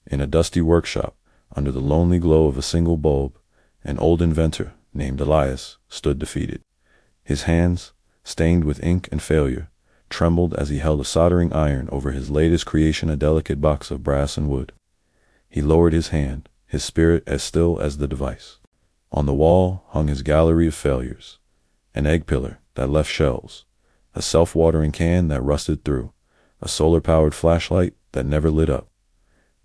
In a dusty workshop, under the lonely glow of a single bulb, an old inventor named Elias stood defeated. His hands, stained with ink and failure, trembled as he held a soldering iron over his latest creation, a delicate box of brass and wood. He lowered his hand, his spirit as still as the device. On the wall hung his gallery of failures: an egg pillar that left shells, a self-watering can that rusted through, a solar-powered flashlight that never lit up.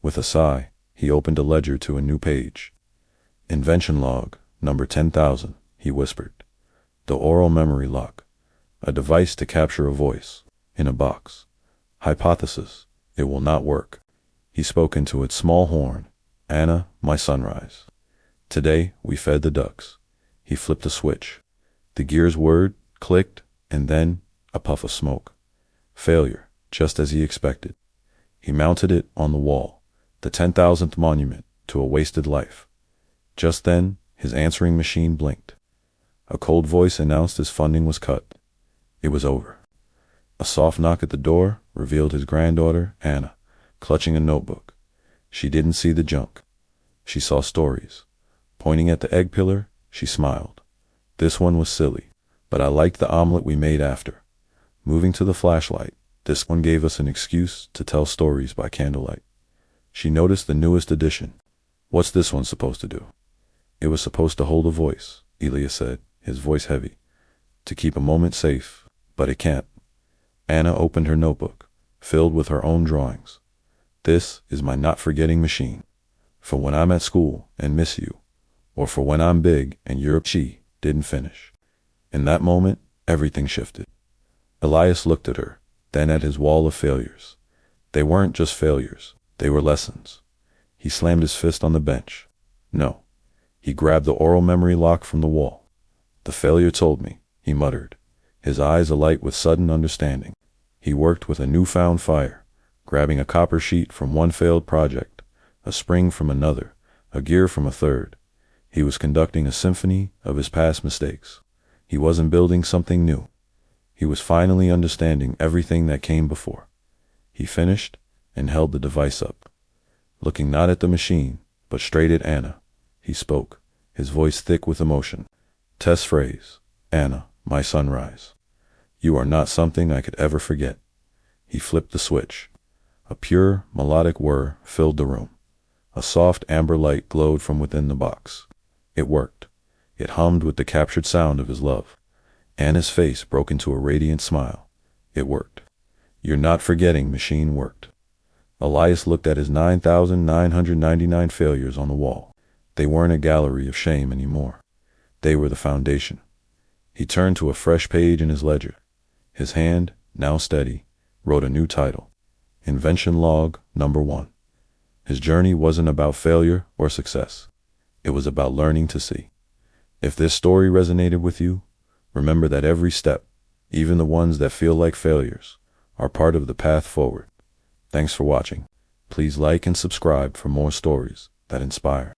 With a sigh, he opened a ledger to a new page. "Invention log, number 10,000, he whispered. "The oral memory lock. A device to capture a voice. In a box. Hypothesis: it will not work." He spoke into its small horn. "Anna, my sunrise. Today we fed the ducks." He flipped a switch. The gears whirred, clicked, and then a puff of smoke. Failure, just as he expected. He mounted it on the wall, the 10,000th monument to a wasted life. Just then, his answering machine blinked. A cold voice announced his funding was cut. It was over. A soft knock at the door revealed his granddaughter, Anna, clutching a notebook. She didn't see the junk. She saw stories. Pointing at the egg pillar, she smiled. "This one was silly, but I liked the omelet we made after." Moving to the flashlight, this one gave us an excuse to tell stories by candlelight. She noticed the newest addition. "What's this one supposed to do?" "It was supposed to hold a voice," Elias said, his voice heavy. "To keep a moment safe, but it can't." Anna opened her notebook, filled with her own drawings. "This is my not-forgetting machine. For when I'm at school and miss you, or for when I'm big and you're." She didn't finish. In that moment, everything shifted. Elias looked at her, then at his wall of failures. They weren't just failures, they were lessons. He slammed his fist on the bench. "No." He grabbed the oral memory lock from the wall. "The failure told me," he muttered, his eyes alight with sudden understanding. He worked with a newfound fire, grabbing a copper sheet from one failed project, a spring from another, a gear from a third. He was conducting a symphony of his past mistakes. He wasn't building something new. He was finally understanding everything that came before. He finished and held the device up. Looking not at the machine, but straight at Anna, he spoke, his voice thick with emotion. Test phrase: "Anna, my sunrise. You are not something I could ever forget." He flipped the switch. A pure, melodic whir filled the room. A soft amber light glowed from within the box. It worked. It hummed with the captured sound of his love. Anna's face broke into a radiant smile. It worked. Your not forgetting machine worked. Elias looked at his 9,999 failures on the wall. They weren't a gallery of shame anymore. They were the foundation. He turned to a fresh page in his ledger. His hand, now steady, wrote a new title: Invention Log Number 1. His journey wasn't about failure or success. It was about learning to see. If this story resonated with you, remember that every step, even the ones that feel like failures, are part of the path forward. Thanks for watching. Please like and subscribe for more stories that inspire.